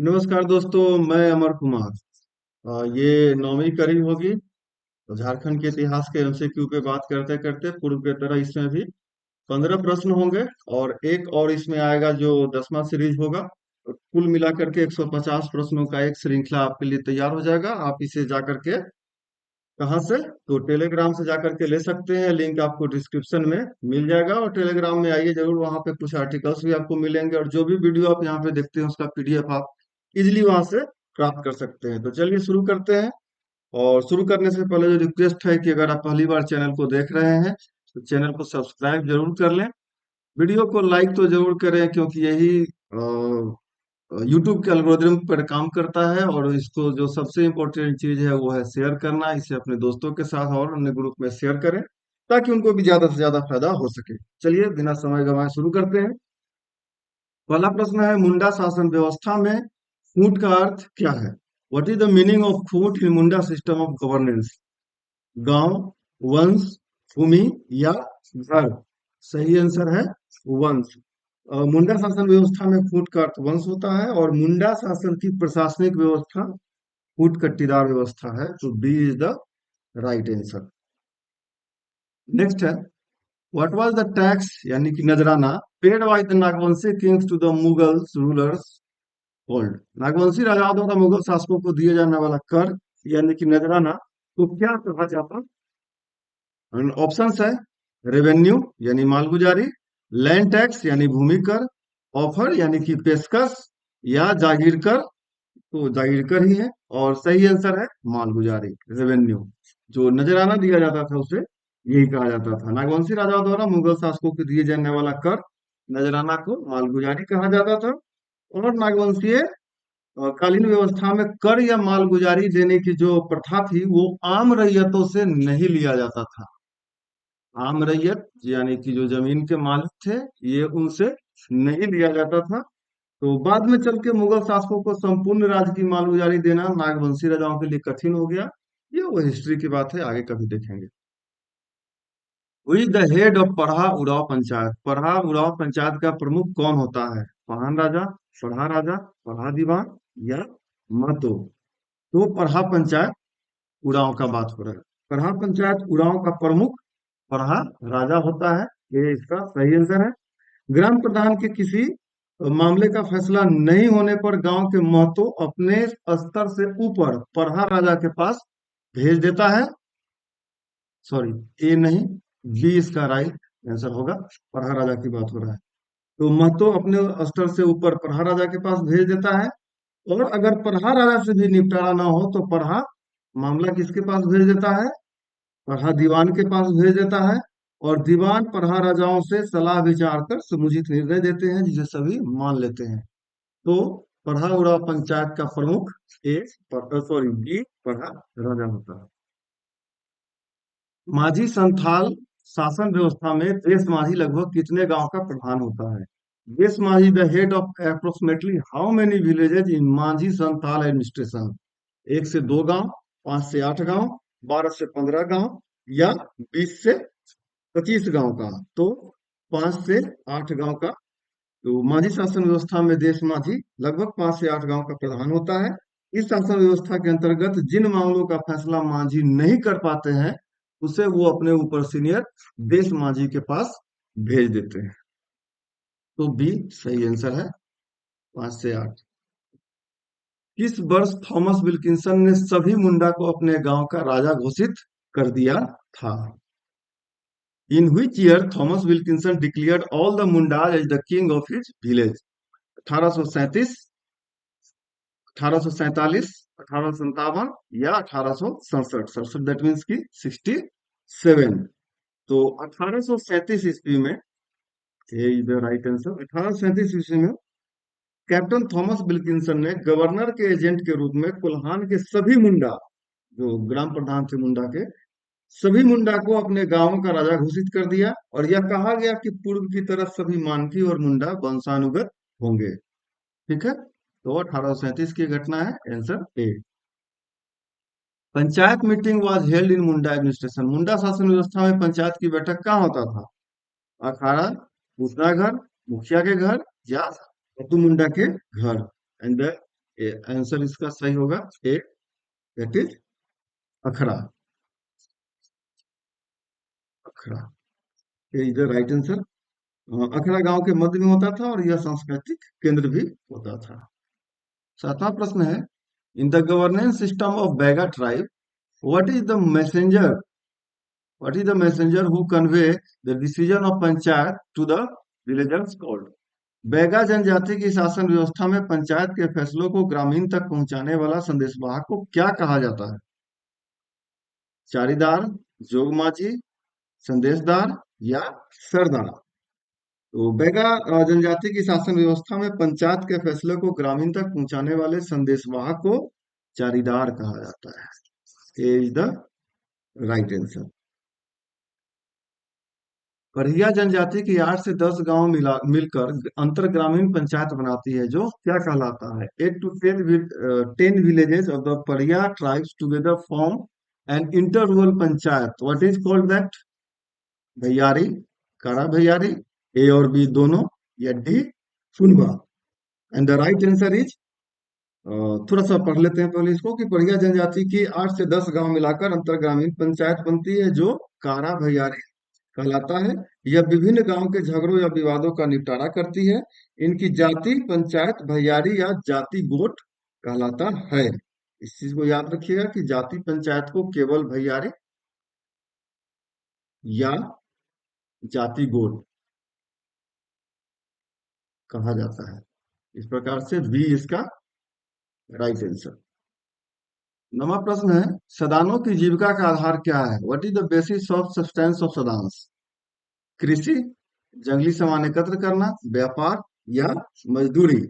नमस्कार दोस्तों, मैं अमर कुमार। ये 9वीं कड़ी होगी। तो झारखंड के इतिहास के एमसीक्यू पे बात करते करते पूर्व की तरह इसमें भी 15 प्रश्न होंगे। और एक और इसमें आएगा जो 10वां सीरीज होगा। तो कुल मिलाकर के 150 प्रश्नों का एक श्रृंखला आपके लिए तैयार हो जाएगा। आप इसे जाकर के कहाँ से, तो टेलीग्राम से जाकर के ले सकते हैं। लिंक आपको डिस्क्रिप्शन में मिल जाएगा। और टेलीग्राम में आइए जरूर, वहाँ पे कुछ आर्टिकल्स भी आपको मिलेंगे और जो भी वीडियो आप यहाँ पे देखते हैं उसका पीडीएफ आप इजिली वहां से प्राप्त कर सकते हैं। तो चलिए शुरू करते हैं। और शुरू करने से पहले जो रिक्वेस्ट है कि अगर आप पहली बार चैनल को देख रहे हैं तो चैनल को सब्सक्राइब जरूर कर लें। वीडियो को लाइक तो जरूर करें, क्योंकि यही यूट्यूब के एल्गोरिदम पर काम करता है। और इसको जो सबसे इम्पोर्टेंट चीज है वो है शेयर करना। इसे अपने दोस्तों के साथ और अन्य ग्रुप में शेयर करें ताकि उनको भी ज्यादा से ज्यादा फायदा हो सके। चलिए बिना समय गंवाए शुरू करते हैं। पहला प्रश्न है, मुंडा शासन व्यवस्था में फूट का अर्थ क्या है? What is the meaning of foot in Munda system of governance? गांव, वंश, भूमि या घर? सही आंसर है वंश। मुंडा शासन व्यवस्था में फूट का अर्थ वंश होता है। और मुंडा शासन की प्रशासनिक व्यवस्था फूट कट्टीदार व्यवस्था है। तो B is the right answer. Next है, व्हाट वाज द टैक्स यानी कि नजराना paid by the Nagvanshi kings to the Mughals rulers old? Nagvanshi राजाओं द्वारा मुगल शासकों को दिए जाने वाला कर यानी कि नजराना को क्या कहा जाता? ऑप्शंस है, रेवेन्यू यानी मालगुजारी, लैंड टैक्स यानी भूमि कर, ऑफर यानी कि पेशकश, या जागीर कर। तो जागीर कर ही है। और सही आंसर है मालगुजारी, रेवेन्यू। जो नजराना दिया जाता था उसे यही कहा जाता था। नागवंशी राजाओं द्वारा मुगल शासकों को दिए जाने वाला कर नजराना को मालगुजारी कहा जाता था। और नागवंशीय कालीन व्यवस्था में कर या मालगुजारी देने की जो प्रथा थी वो आम रैयतों से नहीं लिया जाता था। आम रैयत यानी कि जो जमीन के मालिक थे ये उनसे नहीं लिया जाता था। तो बाद में चल के मुगल शासकों को संपूर्ण राज्य की मालगुजारी देना नागवंशी राजाओं के लिए कठिन हो गया। ये वो हिस्ट्री की बात है, आगे कभी देखेंगे। हुई द हेड ऑफ पढ़ा उड़ाव पंचायत? पढ़ा उड़ाव पंचायत का प्रमुख कौन होता है? पहान राजा, राजा, पढ़ा दीवान या महतो? तो पढ़ा पंचायत उड़ाव का बात हो रहा है। पढ़ा पंचायत उड़ाव का प्रमुख पढ़ा राजा होता है। ये इसका सही आंसर है। ग्राम प्रधान के किसी मामले का फैसला नहीं होने पर गांव के महतो अपने स्तर से ऊपर पढ़ा राजा के पास भेज देता है। सॉरी, ए नहीं, बी इसका राइट आंसर होगा। पढ़ा राजा की बात हो रहा है। तो महतो अपने स्तर से ऊपर पढ़ा राजा के पास भेज देता है। और अगर पढ़ा राजा से भी निपटारा ना हो तो पढ़ा मामला किसके पास भेज देता है? पढ़ा दीवान के पास भेज देता है। और दीवान पढ़ा राजाओं से सलाह विचार कर समुचित निर्णय देते हैं जिसे सभी मान लेते हैं। तो पढ़ा उड़ा पंचायत का प्रमुख ए, सॉरी, बी पढ़ा राजा होता है। माझी संथाल शासन व्यवस्था में देश माझी लगभग कितने गांव का प्रधान होता है? देश माझी the head of approximately how many villages in माझी संथाल एडमिनिस्ट्रेशन? 1 से 2 गांव, 5 से 8 गांव, 12 से 15 गांव, या 20 से 25 गांव का? तो 5 से 8 गांव का। तो माझी शासन व्यवस्था में देश माझी लगभग 5 से 8 गांव का प्रधान होता है। इस शासन व्यवस्था के अंतर्गत जिन मामलों का फैसला माझी नहीं कर पाते हैं उसे वो अपने ऊपर सीनियर देश माझी के पास भेज देते हैं। तो बी सही आंसर है, 5 से 8। किस वर्ष थॉमस विल्किंसन ने सभी मुंडा को अपने गांव का राजा घोषित कर दिया था? In which year Thomas Wilkinson declared all the Mundas as the king of his village? 1837, 1847, 1857 या 1867? 67 दैट मीन्स की 67। तो 1837 ईस्वी में, ये इज द राइट आंसर, 1837 ईस्वी में कैप्टन थॉमस विल्किंसन ने गवर्नर के एजेंट के रूप में कोल्हान के सभी मुंडा, जो ग्राम प्रधान थे मुंडा के, सभी मुंडा को अपने गांव का राजा घोषित कर दिया। और यह कहा गया कि पूर्व की तरफ सभी मानकी और मुंडा वंशानुगत होंगे। ठीक है, तो 1837 की घटना है, answer A. Panchayat meeting was held in Munda administration? Munda शासन व्यवस्था में पंचायत की बैठक कहाँ होता था? अखाड़ा, पूसना घर, मुखिया के घर, या मुंडा के घर? एंड द आंसर इसका सही होगा ए, दैट इज अखरा। अखरा इज द राइट आंसर। अखरा गांव के मध्य में होता था और यह सांस्कृतिक केंद्र भी होता था। सातवां प्रश्न है, in the governance system of Baiga tribe what is the messenger what is the messenger who convey the decision of panchayat to the villagers called. Baiga जनजाति की शासन व्यवस्था में पंचायत के फैसलों को ग्रामीण तक पहुंचाने वाला संदेशवाहक को क्या कहा जाता है? चारीदार, जोगमाझी, संदेशदार या सरदार। तो बैगा जनजाति की शासन व्यवस्था में पंचायत के फैसले को ग्रामीण तक पहुंचाने वाले संदेशवाहक को चारीदार कहा जाता है। ए इज द राइट आंसर। करिया जनजाति की 8 से 10 गांव मिलकर अंतर ग्रामीण पंचायत बनाती है, जो क्या कहलाता है? 8 to 10 villages of the Pariya tribes together form an inter-rural panchayat. What is called that? भैयारी, कारा भैयारी, ए और बी दोनों, या डी फुनवा। And the right answer is, थोड़ा सा पढ़ लेते हैं पहले इसको, कि परिया जनजाति की 8 से 10 गांव मिलाकर अंतर ग्रामीण पंचायत बनती है, जो कारा भैयारी कहलाता है। यह विभिन्न गांव के झगड़ों या विवादों का निपटारा करती है। इनकी जाति पंचायत भैयारी या जाति गोट कहलाता है। इस चीज को याद रखिएगा कि जाति पंचायत को केवल भैयारी या जाति गोट कहा जाता है। इस प्रकार से बी इसका राइट आंसर। नवा प्रश्न है, सदानों की जीविका का आधार क्या है? What is the basis of substance of सदांस? कृषि, जंगली सामान एकत्र करना, व्यापार या मजदूरी।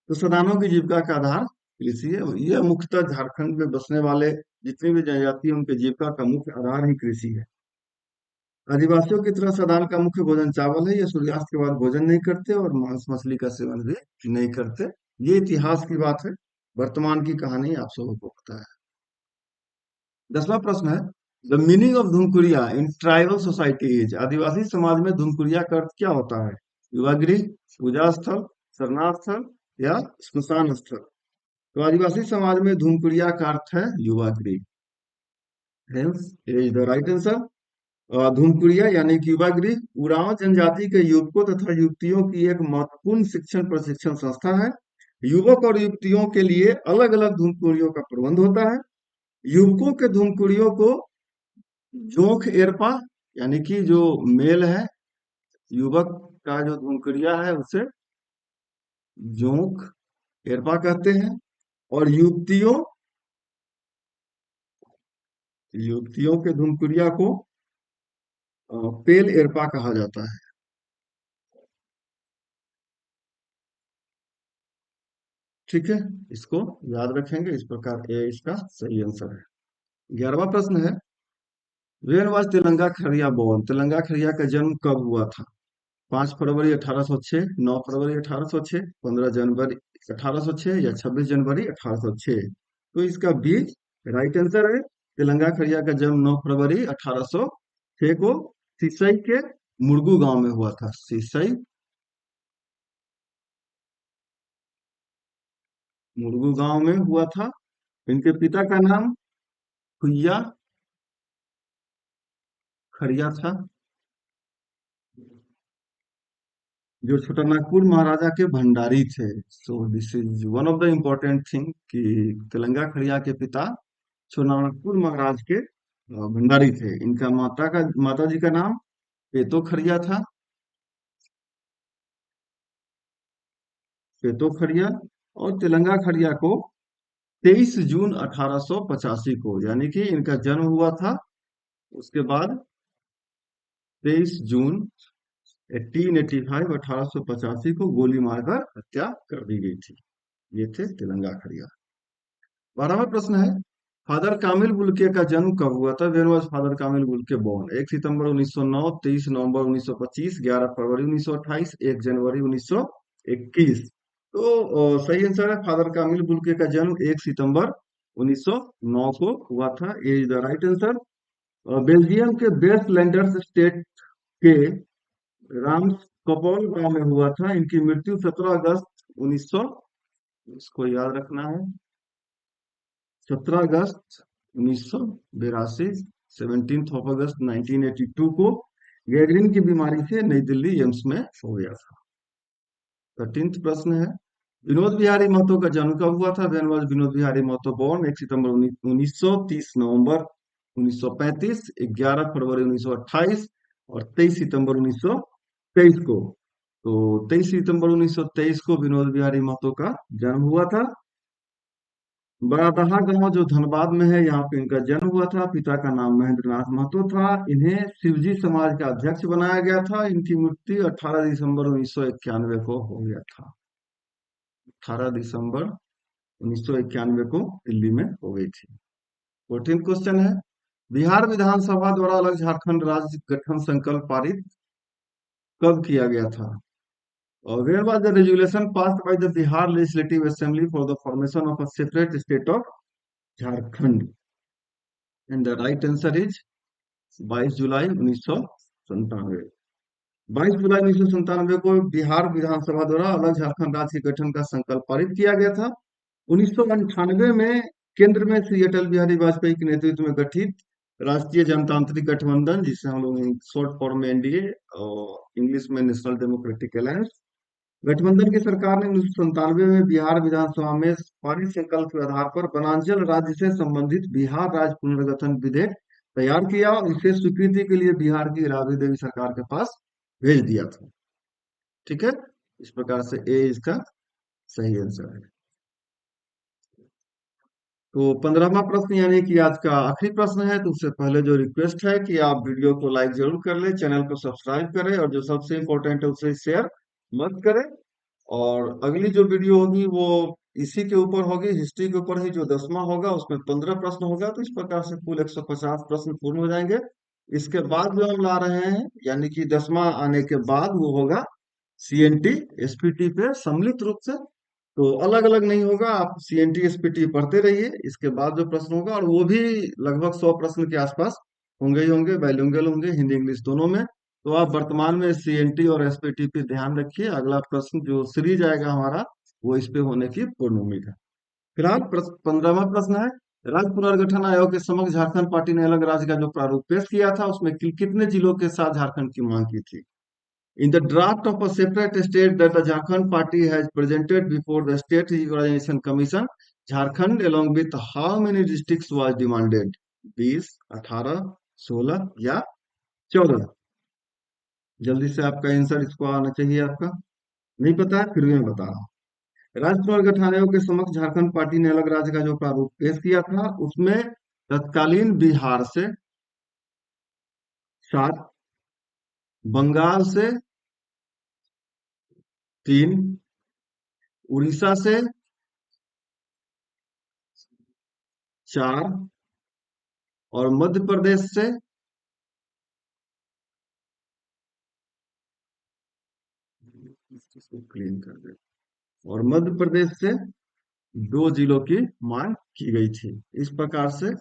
तो सदानों की जीविका का आधार कृषि है। यह मुख्यतः झारखंड में बसने वाले जितनी भी जनजाति है, उनके जीविका का मुख्य आधार ही कृषि है। आदिवासियों की तरह सदान का मुख्य भोजन चावल है। यह सूर्यास्त के बाद भोजन नहीं करते और मांस मछली का सेवन भी नहीं करते। ये इतिहास की बात है, वर्तमान की कहानी आप सबको पता है। 10वां प्रश्न है, the meaning of Dhumkuria in tribal society is. आदिवासी समाज में धुमकुरिया का अर्थ क्या होता है? युवागृह, पूजा स्थल, शरणार्थ स्थल या स्मशान स्थल। तो आदिवासी समाज में धुमकुरिया का अर्थ है युवागृह। Hence, it is the right answer। Dhumkudiya यानी कि युवा गृह उरांव जनजाति के युवकों तथा युवतियों की एक महत्वपूर्ण शिक्षण प्रशिक्षण संस्था है। युवक और युवतियों के लिए अलग अलग धूमकुड़ियों का प्रबंध होता है। युवकों के धूमकुड़ियों को जोंक एरपा, यानी कि जो मेल है युवक का जो धूमकुड़िया है उसे जोंक एरपा कहते हैं, और युवतियों के धूमकुड़िया को पेल एरपा कहा जाता है। ठीक है, इसको याद रखेंगे। इस प्रकार ए इसका सही आंसर है। 11वां प्रश्न है, when was Telanga Kharia born. Telanga खरिया का जन्म कब हुआ था? 5 फरवरी 1806, 9 फरवरी 1806, 15 जनवरी 1806 या 26 जनवरी 1806। तो इसका बी राइट आंसर है। तेलंगा खरिया का जन्म 9 फरवरी 1806 को सिसई के मुर्गू गांव में हुआ था। सिसई मुर्गू गांव में हुआ था। इनके पिता का नाम हुइया खरिया था, जो छोटानागपुर महाराजा के भंडारी थे। So this is one of the important thing कि तेलंगा खड़िया के पिता छोटानागपुर महाराज के भंडारी थे। इनका माता जी का नाम पेतो खड़िया था। पेतो खड़िया। और तेलंगा खड़िया को 23 जून 1885 को, यानी कि इनका जन्म हुआ था उसके बाद 23 जून 1885 को गोली मारकर हत्या कर दी गई थी। ये थे तेलंगा खड़िया। 12वां प्रश्न है, फादर कामिल बुल्के का जन्म कब हुआ था? When was father Camille Bulcke born? 1 सितंबर 1909, 23 नवंबर 1925, 11 फरवरी 1928, 1 जनवरी 1921। तो सही आंसर है, फादर कामिल बुल्के का जन्म 1 सितंबर 1909 को हुआ था। ये is the right answer. Belgium के वेस्ट लैंडर्स स्टेट के राम कपोल गांव में हुआ था। इनकी मृत्यु 17 अगस्त 1900 इसको याद रखना है। 17 अगस्त 1982, 17 अगस्त 1982 को गैंग्रीन की बीमारी से नई दिल्ली एम्स में हो गया था। 13वां प्रश्न है, विनोद बिहारी महतो का जन्म कब हुआ था? When was Vinod Bihari Mahto born? 1 सितंबर 1900, 30 नवंबर 1935, 11 फरवरी 1928 और 23 सितंबर 1923 को। तो 23 सितंबर 1923 को विनोद बिहारी महतो का जन्म हुआ था। बरादहा गांव जो धनबाद में है, यहाँ पे इनका जन्म हुआ था। पिता का नाम महेंद्र नाथ महतो था। इन्हें शिवजी समाज का अध्यक्ष बनाया गया था। इनकी मृत्यु 18 दिसंबर 1991 को हो गया था। 18 दिसंबर 1991 को दिल्ली में हो गई थी। 14 क्वेश्चन है, बिहार विधानसभा द्वारा अलग झारखंड राज्य गठन संकल्प पारित कब किया गया था? और where was the resolution passed by the Bihar legislative assembly for the formation of a separate state of Jharkhand? And the right answer is 22 जुलाई 1997। 22 जुलाई 1997 को बिहार विधानसभा द्वारा अलग झारखंड राज्य के गठन का संकल्प पारित किया गया था। 1998 में केंद्र में श्री अटल बिहारी वाजपेयी के नेतृत्व में गठित राष्ट्रीय जनतांत्रिक गठबंधन, जिसे हम लोग शॉर्ट फॉर्म में एनडीए और इंग्लिश में नेशनल डेमोक्रेटिक अलायंस, गठबंधन की सरकार ने 1997 में बिहार विधानसभा में पारित संकल्प के आधार पर वनांचल राज्य से संबंधित बिहार राज्य पुनर्गठन विधेयक तैयार किया और इसे स्वीकृति के लिए बिहार की राबड़ी देवी सरकार के पास भेज दिया था। ठीक है, इस प्रकार से ए इसका सही आंसर है। तो 15वां प्रश्न यानी कि आज का आखिरी प्रश्न है। तो उससे पहले जो रिक्वेस्ट है कि आप वीडियो को लाइक जरूर कर ले, चैनल को सब्सक्राइब करें और जो सबसे इम्पोर्टेंट है उसे शेयर मत करें। और अगली जो वीडियो होगी वो इसी के ऊपर होगी, हिस्ट्री के ऊपर ही, जो 10वां होगा उसमें 15 प्रश्न होगा। तो इस प्रकार से कुल 150 प्रश्न पूर्ण हो जाएंगे। इसके बाद जो हम ला रहे हैं यानी कि 10वां आने के बाद वो होगा सीएनटी एसपीटी पे सम्मिलित रूप से। तो अलग अलग नहीं होगा, आप सीएनटी एसपीटी पढ़ते रहिए। इसके बाद जो प्रश्न होगा, और वो भी लगभग 100 प्रश्न के आसपास होंगे ही होंगे, बाइलिंगुअल होंगे, हिंदी इंग्लिश दोनों में। तो आप वर्तमान में सीएनटी और एसपीटी पे ध्यान रखिए। अगला प्रश्न जो सीरीज आएगा हमारा, वो इस पे होने की पूर्ण उम्मीद है। फिलहाल 15वां प्रश्न है, राज्य पुनर्गठन आयोग के समक्ष झारखंड पार्टी ने अलग राज्य का जो प्रारूप पेश किया था, उसमें कितने जिलों के साथ झारखंड की मांग की थी? In the draft of a separate state that the Jharkhand party has presented before the State Reorganization Commission, Jharkhand along with how many districts was demanded? 20, 18, 16 या 14? जल्दी से आपका आंसर इसको आना चाहिए। आपका नहीं पता है, फिर भी मैं बता रहा हूँ। राज्य पुनर्गठन आयोग के समक्ष झारखंड पार्टी ने अलग राज्य का जो प्रारूप पेश किया था, उसमें तत्कालीन बिहार से 7, बंगाल से 3, उड़ीसा से 4 और मध्य प्रदेश से क्लीन कर दे, और मध्य प्रदेश से 2 जिलों की मांग की गई थी। इस प्रकार से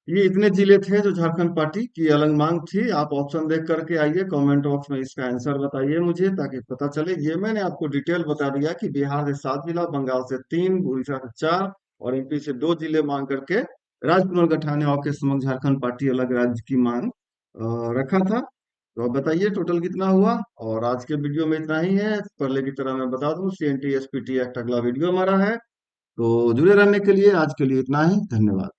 ये इतने जिले थे जो झारखंड पार्टी की अलग मांग थी। आप ऑप्शन देख करके आइए, कमेंट बॉक्स में इसका आंसर बताइए मुझे, ताकि पता चले। ये मैंने आपको डिटेल बता दिया कि बिहार से 7 जिला, बंगाल से 3, उड़ीसा से 4 और एमपी से 2 जिले मांग करके राज्य पुनर्गठन आयोग के समक्ष झारखंड पार्टी अलग राज्य की मांग रखा था। तो अब बताइए टोटल कितना हुआ। और आज के वीडियो में इतना ही है। पहले की तरह मैं बता दूं, सीएनटी एसपीटी एक्ट अगला वीडियो हमारा है। तो जुड़े रहने के लिए आज के लिए इतना ही। धन्यवाद।